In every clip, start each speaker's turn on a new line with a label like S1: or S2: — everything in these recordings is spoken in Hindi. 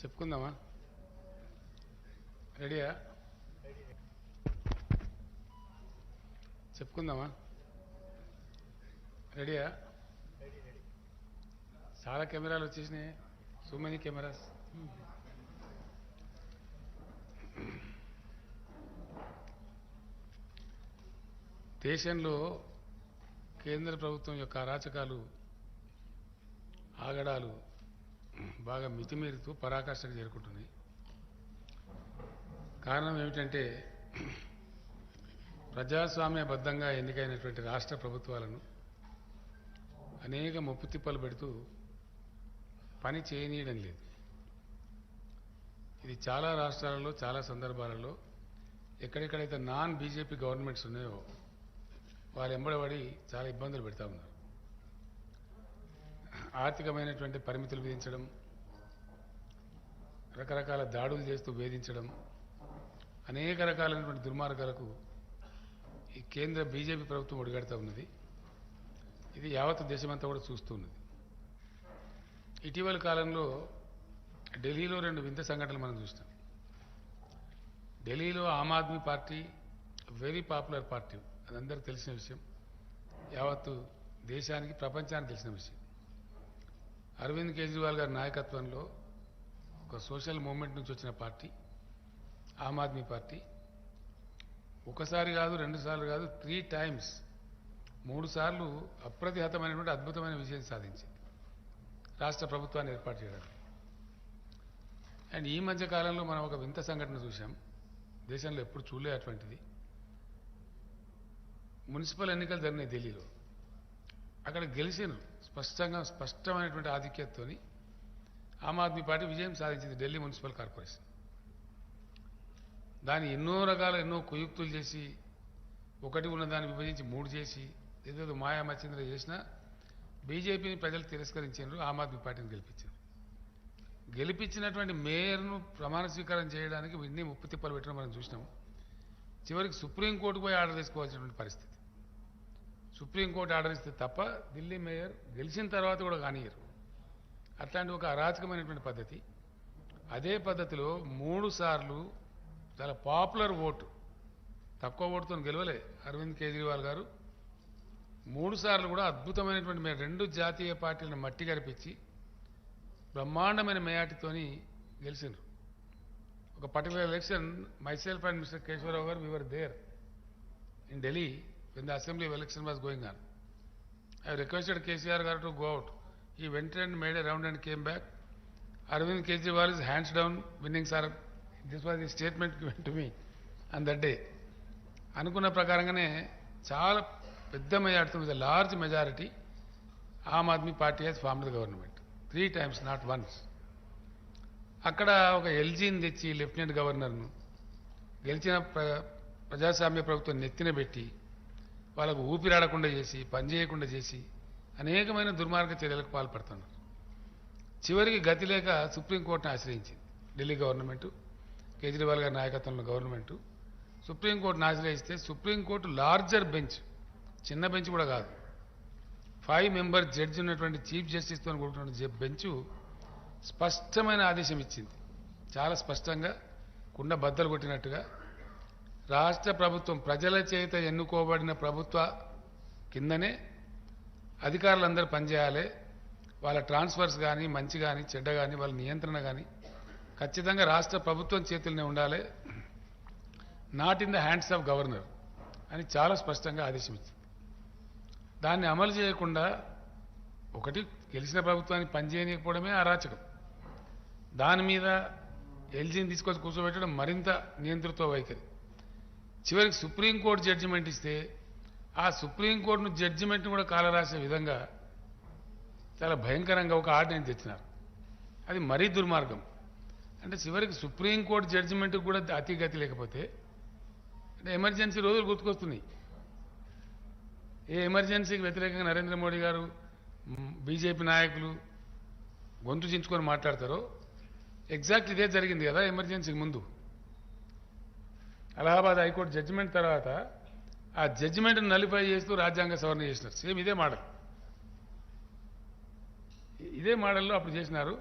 S1: చెప్పుకుందామా? రెడీయా? చెప్పుకుందామా? రెడీయా? చాలా కెమెరాలు వచ్చేసినాయి. So many cameras. దేశంలో కేంద్ర ప్రభుత్వం యొక్క అరాచకాలు ఆగడాలు బాగా మితిమీరుతూ పరాకాష్ఠకు చేరుకుంటున్నాయి. కారణం ఏమిటంటే ప్రజాస్వామ్యబద్ధంగా ఎన్నికైనటువంటి రాష్ట్ర ప్రభుత్వాలను అనేక ముప్పు తిప్పలు పెడుతూ పని చేయనీయడం లేదు. ఇది చాలా రాష్ట్రాలలో చాలా సందర్భాలలో ఎక్కడెక్కడైతే నాన్ బీజేపీ గవర్నమెంట్స్ ఉన్నాయో వాళ్ళు ఎంబడబడి చాలా ఇబ్బందులు పెడతా ఉన్నారు. ఆర్థికమైనటువంటి పరిమితులు విధించడం, రకరకాల దాడులు చేస్తూ వేధించడం, అనేక రకాలైనటువంటి దుర్మార్గాలకు ఈ కేంద్ర బీజేపీ ప్రభుత్వం ఒడిగడుతూ ఉన్నది. ఇది యావత్ దేశమంతా కూడా చూస్తున్నది. ఇటీవల కాలంలో ఢిల్లీలో 2 వింత సంఘటనలు మనం చూసినాం. ఢిల్లీలో Aam Aadmi Party very popular party, అది అందరికీ తెలిసిన విషయం, యావత్తు దేశానికి ప్రపంచానికి తెలిసిన విషయం. అరవింద్ కేజ్రీవాల్ గారి నాయకత్వంలో ఒక సోషల్ మూవ్మెంట్ నుంచి వచ్చిన పార్టీ ఆమ్ ఆద్మీ పార్టీ ఒకసారి కాదు, 2 సార్లు కాదు, 3 టైమ్స్ 3 సార్లు అప్రతిహతమైనటువంటి అద్భుతమైన విజయం సాధించింది రాష్ట్ర ప్రభుత్వాన్ని ఏర్పాటు చేయడానికి. అండ్ ఈ మధ్య కాలంలో మనం ఒక వింత సంఘటన చూసాం, దేశంలో ఎప్పుడు చూడలే అటువంటిది. మున్సిపల్ ఎన్నికలు జరిగినాయి ఢిల్లీలో. అక్కడ గెలిచినారు స్పష్టమైనటువంటి ఆధిక్యతతో ఆమ్ ఆద్మీ పార్టీ విజయం సాధించింది ఢిల్లీ మున్సిపల్ కార్పొరేషన్. దాన్ని ఎన్నో కుయుక్తులు చేసి, ఒకటి ఉన్న దాన్ని విభజించి 3 చేసి, ఏదేదో మాయా మచ్చింద్ర చేసినా బీజేపీని ప్రజలు తిరస్కరించారు, ఆమ్ ఆద్మీ పార్టీని గెలిపించారు. గెలిపించినటువంటి మేయర్ను ప్రమాణ స్వీకారం చేయడానికి ఇన్ని ముప్పు తిప్పలు పెట్టడం మనం చూసినాం. చివరికి సుప్రీంకోర్టుకు పోయి ఆర్డర్ తీసుకోవాల్సినటువంటి పరిస్థితి. సుప్రీంకోర్టు ఆర్డర్ ఇస్తే తప్ప ఢిల్లీ మేయర్ గెలిచిన తర్వాత కూడా కానియరు. అట్లాంటి ఒక అరాచకమైనటువంటి పద్ధతి. అదే పద్ధతిలో 3 సార్లు చాలా పాపులర్ ఓటు, తక్కువ ఓటుతో గెలవలే అరవింద్ కేజ్రీవాల్ గారు. 3 సార్లు కూడా అద్భుతమైనటువంటి 2 జాతీయ పార్టీలను మట్టి గరిపించి బ్రహ్మాండమైన మేయాటితోని గెలిచిండ్రు. ఒక particular election myself and Mr. Keshwarav garu, we were there in Delhi when the assembly election was going on. I requested KCR garu to go out. He went and made a round and came back. Arvind Kejriwal is hands down winning, sir. This was the statement given to me on that day. అనుకున్న ప్రకారంగానే చాలా పెద్ద majority, with large majority Aam Aadmi Party has formed the government 3 times, not once. అక్కడ ఒక ఎల్జీని తెచ్చి లెఫ్టినెంట్ గవర్నర్ను గెలిచిన ప్రజాస్వామ్య ప్రభుత్వం నెత్తిన పెట్టి వాళ్ళకు ఊపిరాడకుండా చేసి, పనిచేయకుండా చేసి అనేకమైన దుర్మార్గ చర్యలకు పాల్పడుతున్నారు. చివరికి గతి లేక సుప్రీంకోర్టును ఆశ్రయించింది ఢిల్లీ గవర్నమెంటు, కేజ్రీవాల్ గారి నాయకత్వంలో గవర్నమెంటు. సుప్రీంకోర్టును ఆశ్రయిస్తే సుప్రీంకోర్టు లార్జర్ బెంచ్, చిన్న బెంచ్ కూడా కాదు, 5 మెంబర్ జడ్జి ఉన్నటువంటి చీఫ్ జస్టిస్తో కూడుకున్న బెంచు స్పష్టమైన ఆదేశం ఇచ్చింది. చాలా స్పష్టంగా కుండ బద్దలు కొట్టినట్టుగా రాష్ట్ర ప్రభుత్వం ప్రజల చేత ఎన్నుకోబడిన ప్రభుత్వ కిందనే అధికారులందరూ పనిచేయాలి. వాళ్ళ ట్రాన్స్ఫర్స్ కానీ, మంచి కానీ, చెడ్డ కానీ, వాళ్ళ నియంత్రణ కానీ ఖచ్చితంగా రాష్ట్ర ప్రభుత్వం చేతుల్లోనే ఉండాలి, not in the hands of governor అని చాలా స్పష్టంగా ఆదేశం ఇచ్చింది. దాన్ని అమలు చేయకుండా ఒకటి గెలిచిన ప్రభుత్వాన్ని పనిచేయకపోవడమే అరాచకం. దాని మీద ఎల్జీని తీసుకొచ్చి కూర్చోబెట్టడం మరింత నియంతృత్వ వైఖరి. చివరికి సుప్రీంకోర్టు జడ్జిమెంట్ ఇస్తే ఆ సుప్రీంకోర్టును జడ్జిమెంట్ను కూడా కాలరాసే విధంగా చాలా భయంకరంగా ఒక ఆర్డినెన్స్ తెచ్చినారు. అది మరీ దుర్మార్గం. అంటే చివరికి సుప్రీంకోర్టు జడ్జిమెంట్కి కూడా అతిగతి లేకపోతే అంటే ఎమర్జెన్సీ రోజులు గుర్తుకొస్తున్నాయి. ఏ ఎమర్జెన్సీకి వ్యతిరేకంగా నరేంద్ర మోడీ గారు, బీజేపీ నాయకులు గొంతు చించుకొని మాట్లాడతారో ఎగ్జాక్ట్ ఇదే జరిగింది కదా ఎమర్జెన్సీకి ముందు. అలహాబాద్ హైకోర్టు జడ్జిమెంట్ తర్వాత ఆ జడ్జిమెంట్ను నలిఫై చేస్తూ రాజ్యాంగ సవరణ చేసినారు. సేమ్ ఇదే మోడల్, ఇదే మోడల్లో అప్పుడు చేసినారు.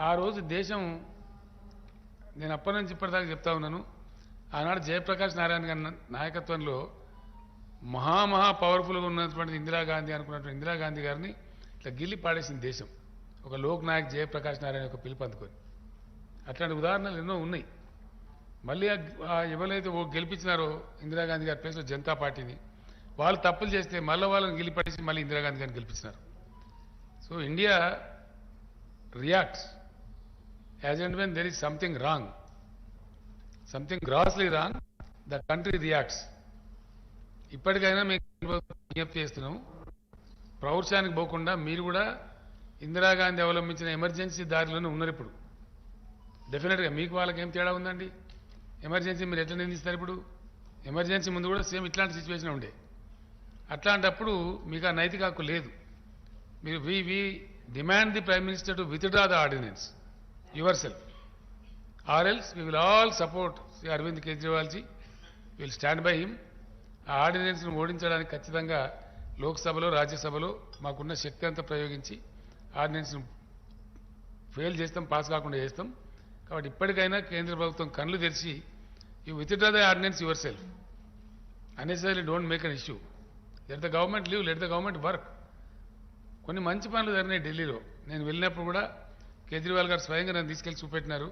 S1: ఆ రోజు దేశం నేను అప్పటి నుంచి ఇప్పటిదాకా చెప్తా ఉన్నాను. ఆనాడు జయప్రకాష్ నారాయణ గారి నాయకత్వంలో మహా పవర్ఫుల్గా ఉన్నటువంటి ఇందిరాగాంధీ అనుకున్నటువంటి ఇందిరాగాంధీ గారిని ఇట్లా గిల్లి పాడేసిన దేశం ఒక లోక్ నాయక్ జయప్రకాష్ నారాయణ యొక్క పిలుపు అందుకొని. అట్లాంటి ఉదాహరణలు ఎన్నో ఉన్నాయి. మళ్ళీ ఎవరైతే గెలిపించినారో ఇందిరాగాంధీ గారి ప్లేస్లో జనతా పార్టీని, వాళ్ళు తప్పులు చేస్తే మళ్ళీ వాళ్ళని గిల్లిపడేసి మళ్ళీ ఇందిరాగాంధీ గారిని గెలిపించినారు. So India reacts as and when there is something wrong, something grossly wrong, the country reacts. ఇప్పటికైనా మేము విజ్ఞప్తి చేస్తున్నాం, ప్రౌఢశానికి పోకుండా మీరు కూడా ఇందిరాగాంధీ అవలంబించిన ఎమర్జెన్సీ దారిలోనే ఉన్నారు. ఇప్పుడు డెఫినెట్గా మీకు వాళ్ళకి ఏం తేడా ఉందండి? ఎమర్జెన్సీ మీరు ఎట్లా నిందిస్తారు? ఇప్పుడు ఎమర్జెన్సీ ముందు కూడా సేమ్ ఇట్లాంటి సిచ్యువేషన్ ఉండే. అట్లాంటప్పుడు మీకు ఆ నైతిక హక్కు లేదు. మీరు we demand the prime minister to withdraw the ordinance yourself, or else we will all support Shri Arvind Kejriwal ji, will stand by him. ఆ ఆర్డినెన్స్ను ఓడించడానికి ఖచ్చితంగా లోక్సభలో రాజ్యసభలో మాకున్న శక్తి అంతా ప్రయోగించి ఆర్డినెన్స్ను ఫెయిల్ చేస్తాం, పాస్ కాకుండా చేస్తాం. కాబట్టి ఇప్పటికైనా కేంద్ర ప్రభుత్వం కళ్ళు తెరిచి you withdraw the ordinance yourself, unnecessary don't make an issue. Let the government leave, let the government work. కొన్ని మంచి పనులు జరిగినాయి ఢిల్లీలో. నేను వెళ్ళినప్పుడు కూడా కేజ్రీవాల్ గారు స్వయంగా నన్ను తీసుకెళ్లి చూపెట్టినారు.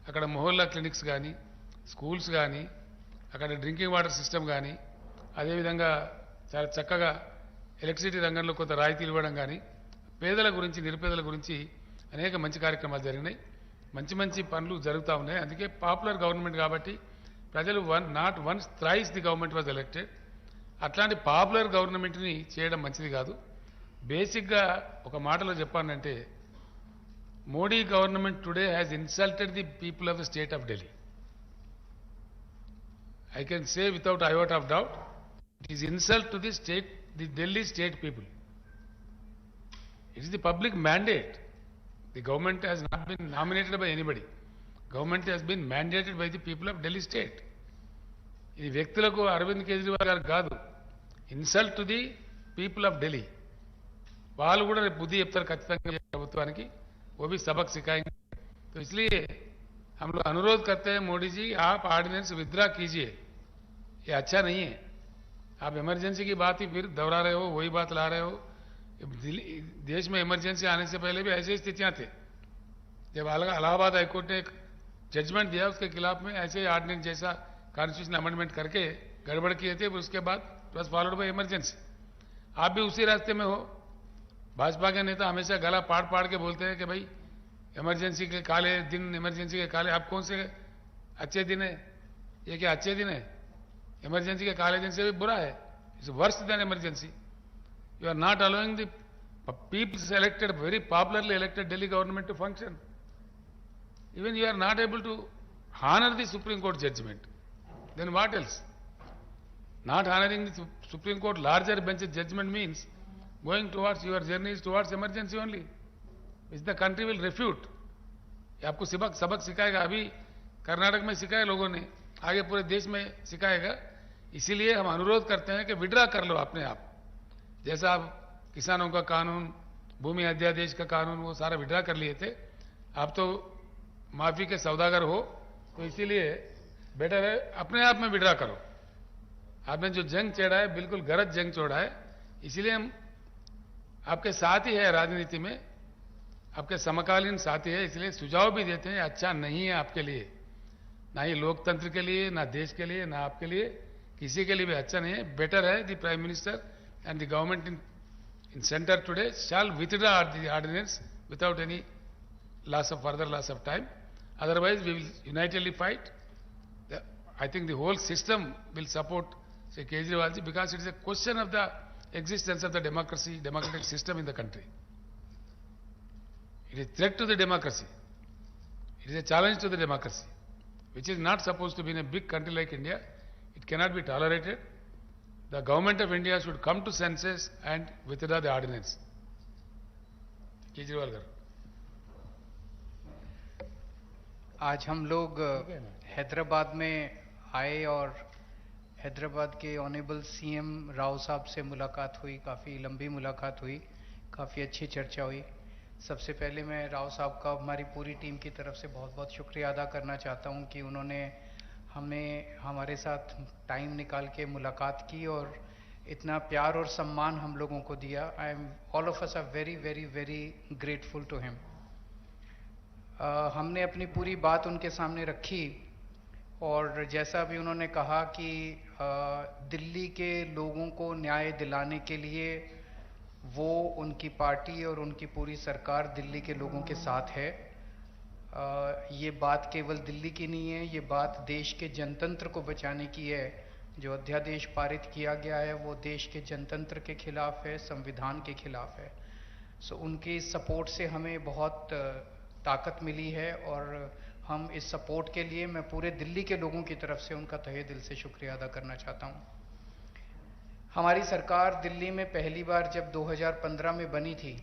S1: అక్కడ మొహల్లా క్లినిక్స్ కానీ, స్కూల్స్ కానీ, అక్కడ డ్రింకింగ్ వాటర్ సిస్టమ్ కానీ, అదేవిధంగా చాలా చక్కగా ఎలక్ట్రిసిటీ రంగంలో కొంత రాయితీలు ఇవ్వడం కానీ, పేదల గురించి నిరుపేదల గురించి అనేక మంచి కార్యక్రమాలు జరిగినాయి. మంచి మంచి పనులు జరుగుతూ ఉన్నాయి. అందుకే పాపులర్ గవర్నమెంట్ కాబట్టి ప్రజలు not once thrice the government was elected. అట్లాంటి పాపులర్ గవర్నమెంట్ని చేయడం మంచిది కాదు. బేసిక్గా ఒక మాటలో చెప్పానంటే, Modi government today has insulted the people of the state of Delhi. I can say without iota of doubt, it is insult to the state, the Delhi state people. It is the public mandate. The government has not been nominated by anybody. Government has been mandated by the people of Delhi state. ఇది వ్యక్తులకు అరవింద్ కేజ్రీవాల్ గారు కాదు, insult to the people of Delhi. వాళ్ళు కూడా రేపు బుద్ధి చెప్తారు ఖచ్చితంగా ప్రభుత్వానికి. वो भी सबक सिखाएंगे. तो इसलिए हम लोग अनुरोध करते हैं, मोदी जी आप ऑर्डिनेंस विथड्रा कीजिए, ये अच्छा नहीं है. आप इमरजेंसी की बात ही फिर दोहरा रहे हो, वही बात ला रहे हो. देश में इमरजेंसी आने से पहले भी ऐसी स्थितियां थे. जब इलाहाबाद हाईकोर्ट ने एक जजमेंट दिया, उसके खिलाफ में ऐसे ऑर्डिनेंस जैसा कॉन्स्टिट्यूशन अमेंडमेंट करके गड़बड़ किए थे. उसके बाद वॉज फॉलोड बाय इमरजेंसी. आप भी उसी रास्ते में हो. भाजपा के नेता हमेशा गला पाड़ के बोलते हैं कि भाई इमरजेंसी के काले दिन, इमरजेंसी के काले. आप कौन से अच्छे दिन है? ये क्या अच्छे दिन है? इमरजेंसी के काले दिन से भी बुरा है. It's worse than emergency. You are not allowing the people's elected, very popularly elected Delhi government to function. Even you are not able to honor the Supreme Court judgment. Then what else? Not honoring the Supreme Court larger bench judgment means going towards your journey is towards emergency only, which the country will refute. ये आपको सबक सिखाएगा. अभी कर्नाटक में सिखाया लोगों ने, आगे पूरे देश में सिखाएगा. इसीलिए हम अनुरोध करते हैं कि विड्रा कर लो अपने आप. जैसा आप किसानों का कानून, भूमि अध्यादेश का कानून, वो सारा विड्रा कर लिए थे. आप तो माफी के सौदागर हो, तो इसीलिए बेटर है अपने आप में विड्रा करो. आपने जो जंग छेड़ा है बिल्कुल गलत जंग छोड़ा है. इसीलिए हम आपके साथ ही है, राजनीति में आपके समकालीन साथी है. इसलिए सुझाव भी देते हैं, अच्छा नहीं है आपके लिए, ना ही लोकतंत्र के लिए, ना देश के लिए, ना आपके लिए, किसी के लिए भी अच्छा नहीं है. बेटर है the prime minister and the government in centre today shall withdraw the ordinance without any further loss of time. Otherwise we will unitedly fight. I think the whole system will support Sri Kejriwal ji, because it is a question of the existence of the democratic system in the country. It is a threat to the democracy. It is a challenge to the democracy, which is not supposed to be in a big country like India. It cannot be tolerated. The government of India should come to senses and withdraw the ordinance. Kejriwal गाరు.
S2: आज हम लोग हैदराबाद में आए और हैदराबाद के ऑनेबल सीएम राव साहब से मुलाकात हुई. काफ़ी लंबी मुलाकात हुई, काफ़ी अच्छी चर्चा हुई. सबसे पहले मैं राव साहब का हमारी पूरी टीम की तरफ से बहुत बहुत शुक्रिया अदा करना चाहता हूं कि उन्होंने हमें हमारे साथ टाइम निकाल के मुलाकात की और इतना प्यार और सम्मान हम लोगों को दिया. I am all of us are very very very grateful to him. हमने अपनी पूरी बात उनके सामने रखी और जैसा भी उन्होंने कहा कि दिल्ली के लोगों को न्याय दिलाने के लिए वो, उनकी पार्टी और उनकी पूरी सरकार दिल्ली के लोगों के साथ है. ये बात केवल दिल्ली की नहीं है, ये बात देश के जनतंत्र को बचाने की है. जो अध्यादेश पारित किया गया है वो देश के जनतंत्र के खिलाफ है, संविधान के खिलाफ है. सो उनकी सपोर्ट से हमें बहुत ताकत मिली है और हम इस सपोर्ट के लिए मैं पूरे दिल्ली के लोगों की तरफ से उनका तहे दिल से शुक्रिया अदा करना चाहता हूं. हमारी सरकार दिल्ली में पहली बार जब 2015 में बनी थी,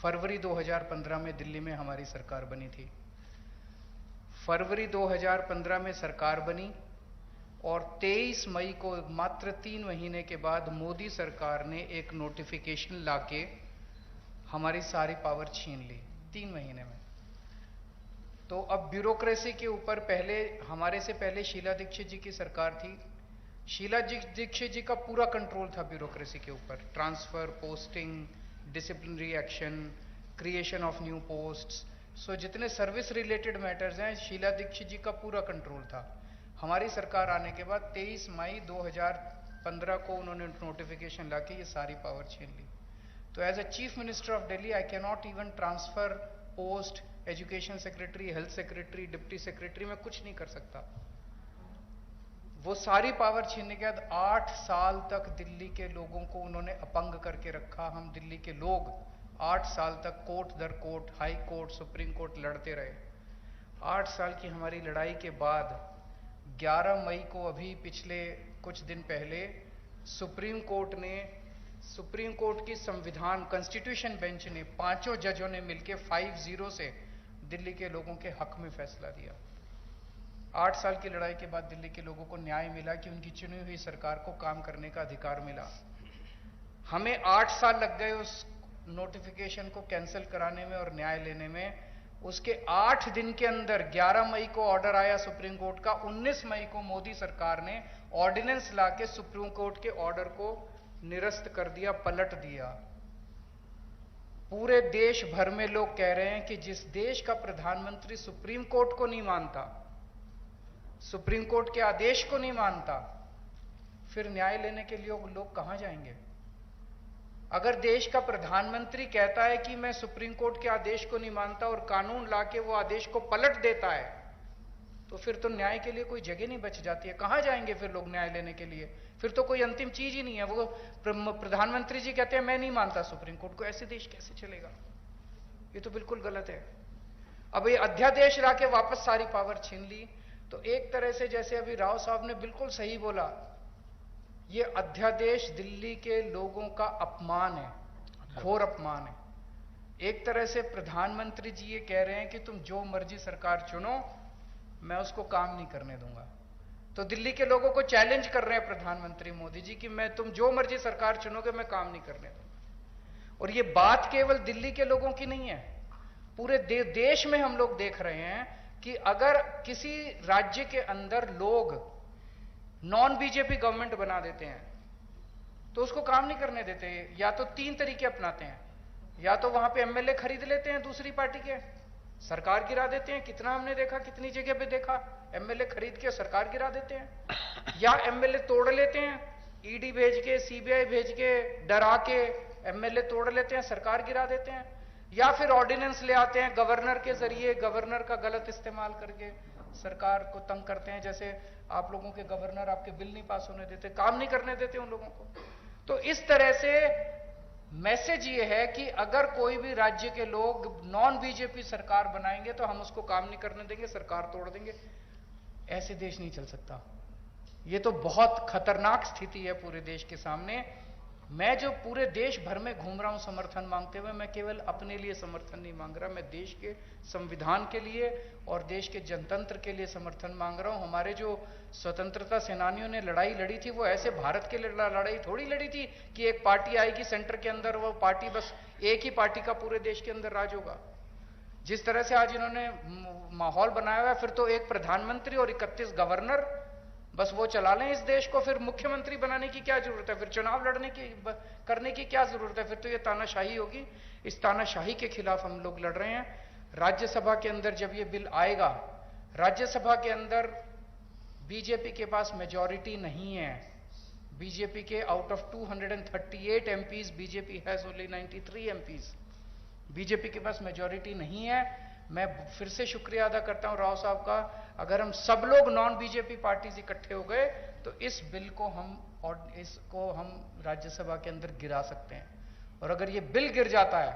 S2: फरवरी 2015 में दिल्ली में हमारी सरकार बनी थी. फरवरी 2015 में सरकार बनी और 23 मई को, मात्र 3 महीने के बाद, मोदी सरकार ने एक नोटिफिकेशन लाके हमारी सारी पावर छीन ली 3 महीने में. तो अब ब्यूरोक्रेसी के ऊपर हमारे से पहले शीला दीक्षित जी की सरकार थी. शीला दीक्षित जी का पूरा कंट्रोल था ब्यूरोक्रेसी के ऊपर. Transfer, posting, disciplinary action, creation of new posts, so जितने सर्विस रिलेटेड मैटर्स हैं, शीला दीक्षित जी का पूरा कंट्रोल था. हमारी सरकार आने के बाद 23 मई 2015 को उन्होंने नोटिफिकेशन लाके ये सारी पावर छीन ली. तो as a chief minister of Delhi I can not even transfer post, education secretary, health secretary, deputy secretary, मैं कुछ नहीं कर सकता. वो सारी पावर छीनने के बाद 8 साल तक दिल्ली के लोगों को उन्होंने अपंग करके रखा. हम दिल्ली के लोग 8 साल तक कोर्ट दर court, high court, supreme court लड़ते रहे. 8 साल की हमारी लड़ाई के बाद 11 मई को, अभी पिछले कुछ दिन पहले, सुप्रीम कोर्ट की संविधान कॉन्स्टिट्यूशन बेंच ने, 5 जजों ने मिलकर 5-0 से दिल्ली के लोगों के हक में फैसला दिया. 8 साल की लड़ाई के बाद दिल्ली के लोगों को न्याय मिला कि उनकी चुनी हुई सरकार को काम करने का अधिकार मिला. हमें 8 साल लग गए उस नोटिफिकेशन को कैंसिल कराने में और न्याय लेने में. उसके 8 दिन के अंदर 11 मई को ऑर्डर आया सुप्रीम कोर्ट का. 19 मई को मोदी सरकार ने ऑर्डिनेंस लाके सुप्रीम कोर्ट के ऑर्डर को निरस्त कर दिया, पलट दिया. पूरे देश भर में लोग कह रहे हैं कि जिस देश का प्रधानमंत्री सुप्रीम कोर्ट को नहीं मानता, सुप्रीम कोर्ट के आदेश को नहीं मानता, फिर न्याय लेने के लिए लोग कहां जाएंगे? अगर देश का प्रधानमंत्री कहता है कि मैं सुप्रीम कोर्ट के आदेश को नहीं मानता और कानून लाके वो आदेश को पलट देता है, तो फिर तो न्याय के लिए कोई जगह नहीं बच जाती है. कहां जाएंगे फिर लोग न्याय लेने के लिए? फिर तो कोई अंतिम चीज ही नहीं है. वो प्रधानमंत्री जी कहते हैं मैं नहीं मानता सुप्रीम कोर्ट को, ऐसे देश कैसे चलेगा? ये तो बिल्कुल गलत है. अब ये अध्यादेश लाके वापस सारी पावर छीन ली. तो एक तरह से, जैसे अभी राव साहब ने बिल्कुल सही बोला, ये अध्यादेश दिल्ली के लोगों का अपमान है, घोर अपमान है. एक तरह से प्रधानमंत्री जी ये कह रहे हैं कि तुम जो मर्जी सरकार चुनो, मैं उसको काम नहीं करने दूंगा. तो दिल्ली के लोगों को चैलेंज कर रहे हैं प्रधानमंत्री मोदी जी कि तुम जो मर्जी सरकार चुनोगे, मैं काम नहीं करने दूंगा. और ये बात केवल दिल्ली के लोगों की नहीं है, पूरे देश में हम लोग देख रहे हैं कि अगर किसी राज्य के अंदर लोग नॉन बीजेपी गवर्नमेंट बना देते हैं तो उसको काम नहीं करने देते. या तो 3 तरीके अपनाते हैं. या तो वहां पे एमएलए खरीद लेते हैं दूसरी पार्टी के, सरकार गिरा देते हैं. कितना हमने देखा, कितनी जगह पे देखा, एमएलए खरीद के सरकार गिरा देते हैं. या एमएलए तोड़ लेते हैं, ईडी भेज के, सीबीआई भेज के, डरा के एमएलए तोड़ लेते हैं, सरकार गिरा देते हैं. या फिर ऑर्डिनेंस ले आते हैं गवर्नर के जरिए, गवर्नर का गलत इस्तेमाल करके सरकार को तंग करते हैं. जैसे आप लोगों के गवर्नर आपके बिल नहीं पास होने देते, काम नहीं करने देते उन लोगों को. तो इस तरह से मैसेज ये है कि अगर कोई भी राज्य के लोग नॉन बीजेपी सरकार बनाएंगे तो हम उसको काम नहीं करने देंगे, सरकार तोड़ देंगे. ऐसे देश नहीं चल सकता. ये तो बहुत खतरनाक स्थिति है पूरे देश के सामने. मैं जो पूरे देश भर में घूम रहा हूं समर्थन मांगते हुए, मैं केवल अपने लिए समर्थन नहीं मांग रहा, मैं देश के संविधान के लिए और देश के जनतंत्र के लिए समर्थन मांग रहा हूं. हमारे जो स्वतंत्रता सेनानियों ने लड़ाई लड़ी थी, वो ऐसे भारत के लिए लड़ाई थोड़ी लड़ी थी कि एक पार्टी आएगी सेंटर के अंदर, वो पार्टी बस एक ही पार्टी का पूरे देश के अंदर राज होगा। जिस तरह से आज इन्होंने माहौल बनाया हुआ है, फिर तो एक प्रधानमंत्री और 31 गवर्नर बस वो चला लें इस देश को, फिर मुख्यमंत्री बनाने की क्या जरूरत है, फिर चुनाव लड़ने की करने की क्या जरूरत है, फिर तो ये तानाशाही होगी। इस तानाशाही के खिलाफ हम लोग लड़ रहे हैं। राज्यसभा के अंदर जब ये बिल आएगा, राज्यसभा के अंदर बीजेपी के पास मेजॉरिटी नहीं है। बीजेपी के out of 238 MPs, BJP has only 93 MPs. BJP के पास मेजॉरिटी नहीं है। मैं फिर से शुक्रिया अदा करता हूं राव साहब का। अगर हम सब लोग नॉन बीजेपी पार्टीज इकट्ठे हो गए तो इस बिल को हम राज्यसभा के अंदर गिरा सकते हैं। और अगर ये बिल गिर जाता है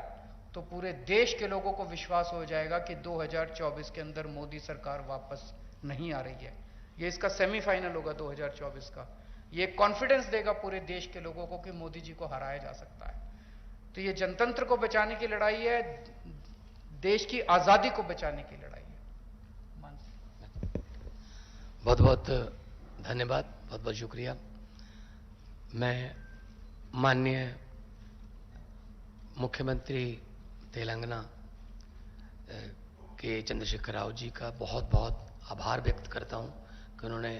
S2: तो पूरे देश के लोगों को विश्वास हो जाएगा कि 2024 के अंदर मोदी सरकार वापस नहीं आ रही है। ये इसका सेमीफाइनल होगा 2024 का। ये कॉन्फिडेंस देगा पूरे देश के लोगों को कि मोदी जी को हराया जा सकता है। तो ये जनतंत्र को बचाने की लड़ाई है, देश की आजादी को बचाने की लड़ाई है।
S3: बहुत बहुत धन्यवाद, बहुत बहुत शुक्रिया। मैं माननीय मुख्यमंत्री तेलंगाना के चंद्रशेखर राव जी का बहुत बहुत आभार व्यक्त करता हूं कि उन्होंने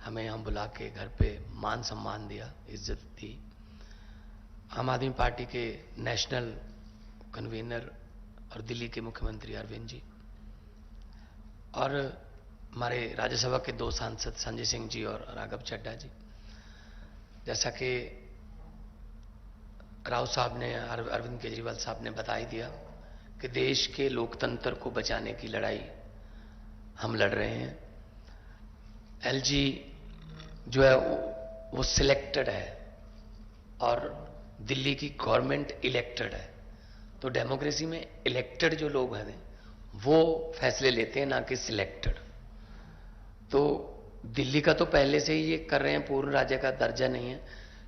S3: हमें यहाँ बुला के घर पे मान सम्मान दिया, इज्जत दी। आम आदमी पार्टी के नेशनल कन्वीनर और दिल्ली के मुख्यमंत्री अरविंद जी और हमारे राज्यसभा के 2 सांसद संजय सिंह जी और राघव चड्ढा जी। जैसा कि राव साहब ने, अरविंद केजरीवाल साहब ने बता ही दिया कि देश के लोकतंत्र को बचाने की लड़ाई हम लड़ रहे हैं। एलजी जो है वो सिलेक्टेड है और दिल्ली की गवर्नमेंट इलेक्टेड है। तो डेमोक्रेसी में इलेक्टेड जो लोग हैं वो फैसले लेते हैं, ना कि सिलेक्टेड। तो दिल्ली का तो पहले से ही ये कर रहे हैं, पूर्ण राज्य का दर्जा नहीं है,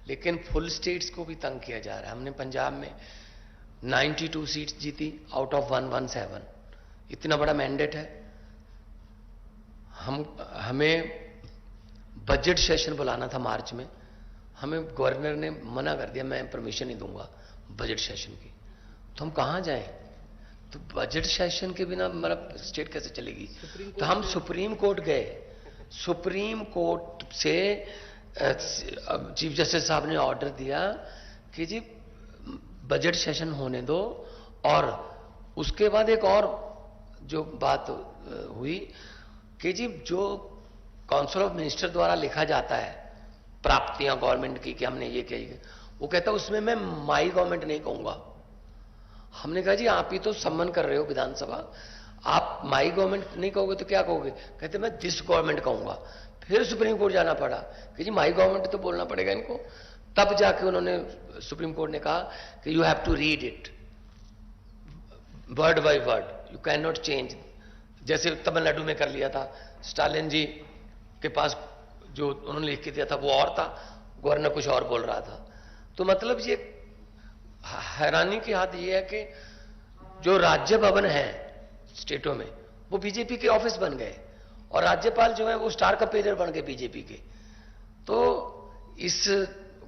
S3: लेकिन फुल स्टेट्स को भी तंग किया जा रहा है। हमने पंजाब में 92 सीट्स जीती आउट ऑफ 117। इतना बड़ा मैंडेट है। हमें बजट सेशन बुलाना था मार्च में, हमें गवर्नर ने मना कर दिया, मैं परमिशन नहीं दूंगा बजट सेशन की। तो हम कहां जाएं? तो बजट सेशन के बिना मतलब स्टेट कैसे चलेगी? तो हम सुप्रीम कोर्ट गए। सुप्रीम कोर्ट से चीफ जस्टिस साहब ने ऑर्डर दिया कि जी बजट सेशन होने दो। और उसके बाद एक और जो बात हुई कि जी जो काउंसिल ऑफ मिनिस्टर द्वारा लिखा जाता है प्राप्तियां गवर्नमेंट की कि हमने ये किया, वो कहता है उसमें मैं माई गवर्नमेंट नहीं कहूंगा। हमने कहा जी आप ही तो सम्मान कर रहे हो विधानसभा, आप माई गवर्नमेंट नहीं कहोगे तो क्या कहोगे? कहते मैं दिस गवर्नमेंट कहूंगा। फिर सुप्रीम कोर्ट जाना पड़ा कि जी माई गवर्नमेंट तो बोलना पड़ेगा इनको। तब जाके उन्होंने, सुप्रीम कोर्ट ने कहा कि you have to read it word by word, you can not change. जैसे तमिलनाडु में कर लिया था, स्टालिन जी के पास जो उन्होंने लिख के दिया था वो और था, गवर्नर कुछ और बोल रहा था। तो मतलब ये हैरानी की हद ये है कि जो राज्य भवन है स्टेटों में वो बीजेपी के ऑफिस बन गए और राज्यपाल जो है वो स्टार कंपेनियर बन गए बीजेपी के। तो इस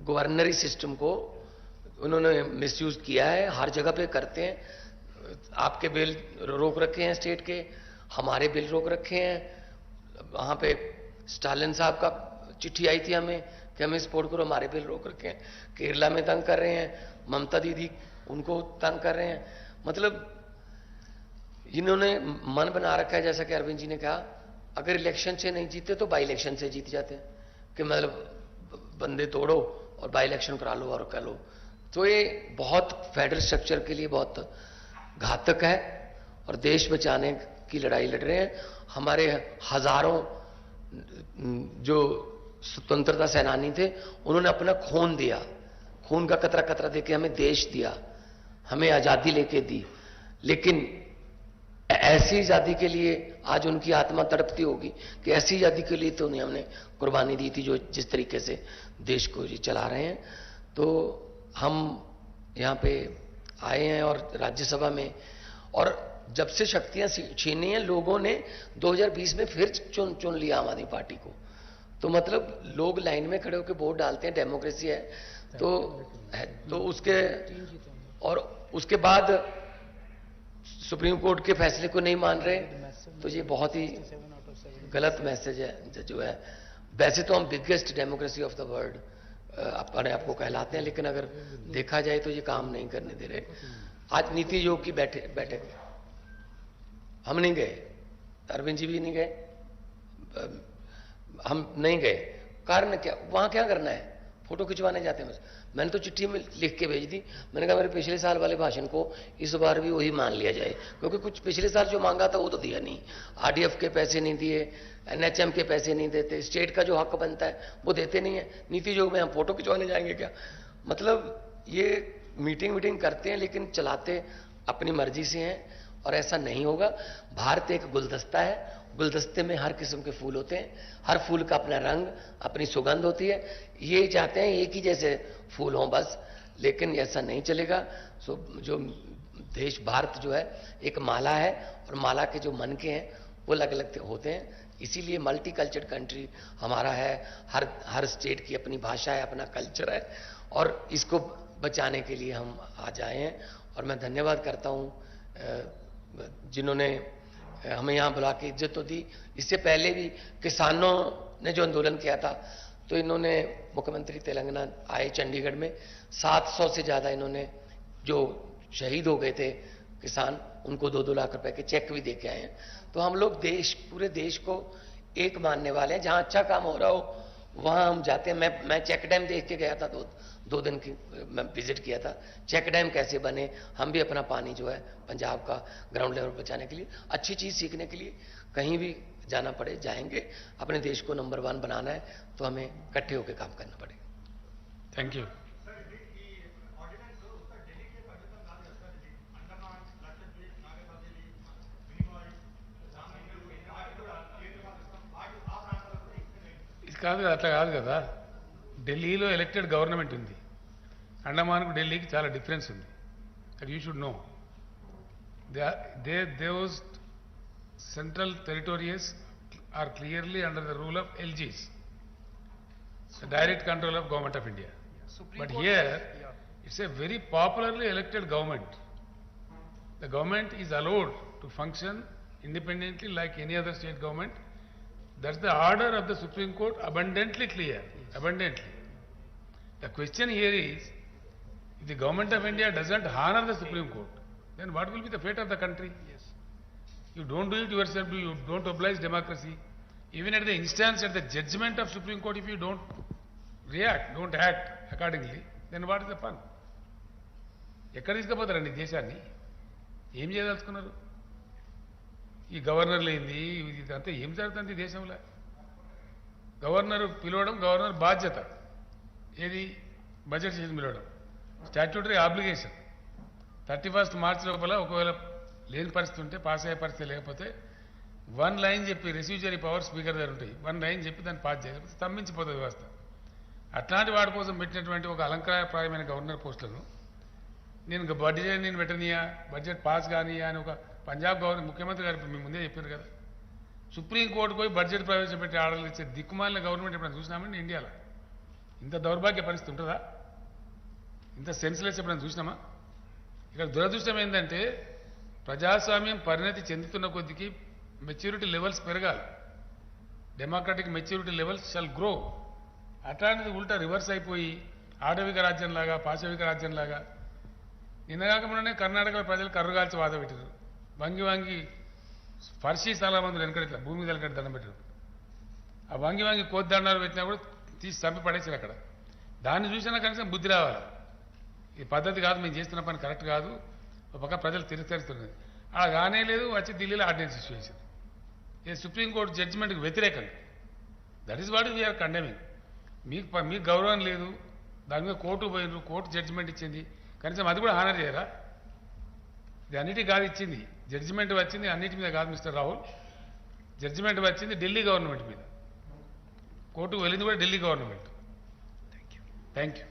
S3: गवर्नरी सिस्टम को उन्होंने मिसयूज किया है, हर जगह पे करते हैं। आपके बिल रोक रखे हैं स्टेट के, हमारे बिल रोक रखे हैं। वहां पे स्टालिन साहब का चिट्ठी आई थी हमें कि हमें सपोर्ट करो, हमारे बिल रोक रखे हैं। केरला में तंग कर रहे हैं, ममता दीदी उनको तंग कर रहे हैं। मतलब इन्होंने मन बना रखा है, जैसा कि अरविंद जी ने कहा, अगर इलेक्शन से नहीं जीते तो बाई इलेक्शन से जीत जाते हैं कि मतलब बंदे तोड़ो और बाई इलेक्शन करा लो और कर लो। तो ये बहुत फेडरल स्ट्रक्चर के लिए बहुत घातक है और देश बचाने की लड़ाई लड़ रहे हैं। हमारे हजारों जो स्वतंत्रता सेनानी थे उन्होंने अपना खून दिया, खून का कतरा कतरा देके हमें देश दिया, हमें आजादी लेके दी। लेकिन ऐसी आजादी के लिए आज उनकी आत्मा तड़पती होगी कि ऐसी आजादी के लिए तो नहीं हमने कुर्बानी दी थी जो जिस तरीके से देश को चला रहे हैं। तो हम यहाँ पे आए हैं और राज्यसभा में, और जब से शक्तियां छीनी हैं लोगों ने 2020 में फिर चुन लिया आम आदमी पार्टी को। तो मतलब लोग लाइन में खड़े होकर वोट डालते हैं, डेमोक्रेसी है। तो उसके और उसके बाद सुप्रीम कोर्ट के फैसले को नहीं मान रहे, तो ये बहुत ही गलत मैसेज है जो है। वैसे तो हम biggest democracy of the world अपने आप को कहलाते हैं, लेकिन अगर देखा जाए तो ये काम नहीं करने दे रहे। आज नीति आयोग की बैठक हम नहीं गए, अरविंद जी भी नहीं गए, हम नहीं गए। कारण क्या, वहां क्या करना है, फोटो खिंचवाने जाते हैं बस। मैंने तो चिट्ठी में लिख के भेज दी, मैंने कहा मेरे पिछले साल वाले भाषण को इस बार भी वही मान लिया जाए, क्योंकि कुछ पिछले साल जो मांगा था वो तो दिया नहीं। आरडीएफ के पैसे नहीं दिए, एनएचएम के पैसे नहीं देते, स्टेट का जो हक बनता है वो देते नहीं है। नीति आयोग में हम फोटो खिंचवाने जाएंगे क्या? मतलब ये मीटिंग करते हैं लेकिन चलाते अपनी मर्जी से हैं, और ऐसा नहीं होगा। भारत एक गुलदस्ता है, गुलदस्ते में हर किस्म के फूल होते हैं, हर फूल का अपना रंग, अपनी सुगंध होती है। ये चाहते हैं एक ही जैसे फूल हों बस, लेकिन ऐसा नहीं चलेगा। सो जो देश भारत जो है एक माला है, और माला के जो मन के हैं वो अलग अलग होते हैं। इसीलिए मल्टी कल्चर कंट्री हमारा है, हर स्टेट की अपनी भाषा है, अपना कल्चर है, और इसको बचाने के लिए हम आज आए हैं। और मैं धन्यवाद करता हूँ जिन्होंने हमें यहाँ बुला के इज्जत तो दी। इससे पहले भी किसानों ने जो आंदोलन किया था, तो इन्होंने, मुख्यमंत्री तेलंगाना आए चंडीगढ़ में, 700 से ज्यादा इन्होंने जो शहीद हो गए थे किसान, उनको 2-2 लाख रुपए के चेक भी दे के आए हैं। तो हम लोग पूरे देश को एक मानने वाले हैं। जहां अच्छा काम हो रहा हो वहां हम जाते हैं। मैं चेक डैम देख के गया था, 2 दिन की मैं विजिट किया था। चेक डैम कैसे बने, हम भी अपना पानी जो है पंजाब का ग्राउंड लेवल पर बचाने के लिए, अच्छी चीज सीखने के लिए कहीं भी जाना पड़े जाएंगे। अपने देश को नंबर 1 बनाना है तो हमें इकट्ठे होकर काम करना पड़ेगा।
S1: Thank you. కాదు అట్లా కాదు కదా, ఢిల్లీలో ఎలక్టెడ్ గవర్నమెంట్ ఉంది, అండమాన్కు ఢిల్లీకి చాలా డిఫరెన్స్ ఉంది. That you should know. Those central territories are clearly under the rule of LGs, direct control of government of India. But here it's a very popularly elected government. The government is allowed to function independently like any other state government. That's the order of the Supreme Court, abundantly clear. Yes. Abundantly. The question here is, if the government of India doesn't honor the Supreme Court, then what will be the fate of the country?
S2: Yes.
S1: You don't do it yourself, you don't oblige democracy. Even at the instance, at the judgment of Supreme Court, if you don't react, don't act accordingly, then what is the fun? ఎక్కడ తీసుకుపోతారండి దేశాన్ని? ఏం చేయదలుచుకున్నారు? ఈ గవర్నర్లు ఏంది, ఇదంతా ఏం జరుగుతుంది దేశంలో? గవర్నర్ పిలవడం గవర్నర్ బాధ్యత. ఏది? బడ్జెట్ సెషన్ పిలవడం స్టాట్యూటరీ ఆబ్లిగేషన్. 31 మార్చి లోపల ఒకవేళ లేని పరిస్థితి ఉంటే, పాస్ అయ్యే పరిస్థితి లేకపోతే 1 లైన్ చెప్పి, రెస్యూజరీ పవర్ స్పీకర్ దగ్గర ఉంటాయి, 1 లైన్ చెప్పి దాన్ని పాస్ చేయకపోతే స్తంభించిపోతుంది వ్యవస్థ. అట్లాంటి వాడి కోసం పెట్టినటువంటి ఒక అలంకారప్రాయమైన గవర్నర్ పోస్టులను నేను పెట్టనియా, బడ్జెట్ పాస్ కానియా అని ఒక పంజాబ్ ముఖ్యమంత్రి గారు మీ ముందే చెప్పారు కదా. సుప్రీంకోర్టు పోయి బడ్జెట్ ప్రవేశపెట్టి ఆర్డర్లు ఇచ్చే దిక్కుమాలిన గవర్నమెంట్ ఎప్పుడైనా చూసినామండి ఇండియాలో? ఇంత దౌర్భాగ్య పరిస్థితి ఉంటుందా? ఇంత సెన్స్లెస్ ఎప్పుడైనా చూసినామా? ఇక్కడ దురదృష్టం ఏంటంటే, ప్రజాస్వామ్యం పరిణతి చెందుతున్న కొద్దికి మెచ్యూరిటీ లెవెల్స్ పెరగాలి. Democratic maturity levels shall grow. అట్లాంటిది ఉల్టా రివర్స్ అయిపోయి ఆడవిక రాజ్యంలాగా, పాశవిక రాజ్యంలాగా. నిన్నగాక మొన్ననే కర్ణాటకలో ప్రజలు కర్రుగాల్చి వాద పెట్టారు. వంగి ఫర్షీ చాలా మంది వెనకడ ఇట్లా భూమి మీద వెనకడ దండం పెట్టారు. ఆ వంగి కోద్దండాలు పెట్టినా కూడా తీసి చంపి పడేసారు అక్కడ. దాన్ని చూసినా కనీసం బుద్ధి రావాలి. ఈ పద్ధతి కాదు, మేము చేస్తున్న పని కరెక్ట్ కాదు, ఒక పక్క ప్రజలు తిరస్కరిస్తున్నది. అలా కానే లేదు, వచ్చి ఢిల్లీలో ఆర్డినెన్స్ ఇష్యూ చేశారు. ఇది సుప్రీంకోర్టు జడ్జిమెంట్కి వ్యతిరేకంగా. That is what we are condemning. మీకు గౌరవం లేదు, దాని మీద కోర్టు పోయినారు, కోర్టు జడ్జిమెంట్ ఇచ్చింది, కనీసం అది కూడా హానర్ చేయరా? ఇది అన్నిటికీ కాదు ఇచ్చింది, జడ్జిమెంట్ వచ్చింది అన్నిటి మీద కాదు మిస్టర్ రాహుల్. జడ్జిమెంట్ వచ్చింది ఢిల్లీ గవర్నమెంట్ మీద, కోర్టుకు వెళ్ళింది కూడా ఢిల్లీ గవర్నమెంట్. Thank you.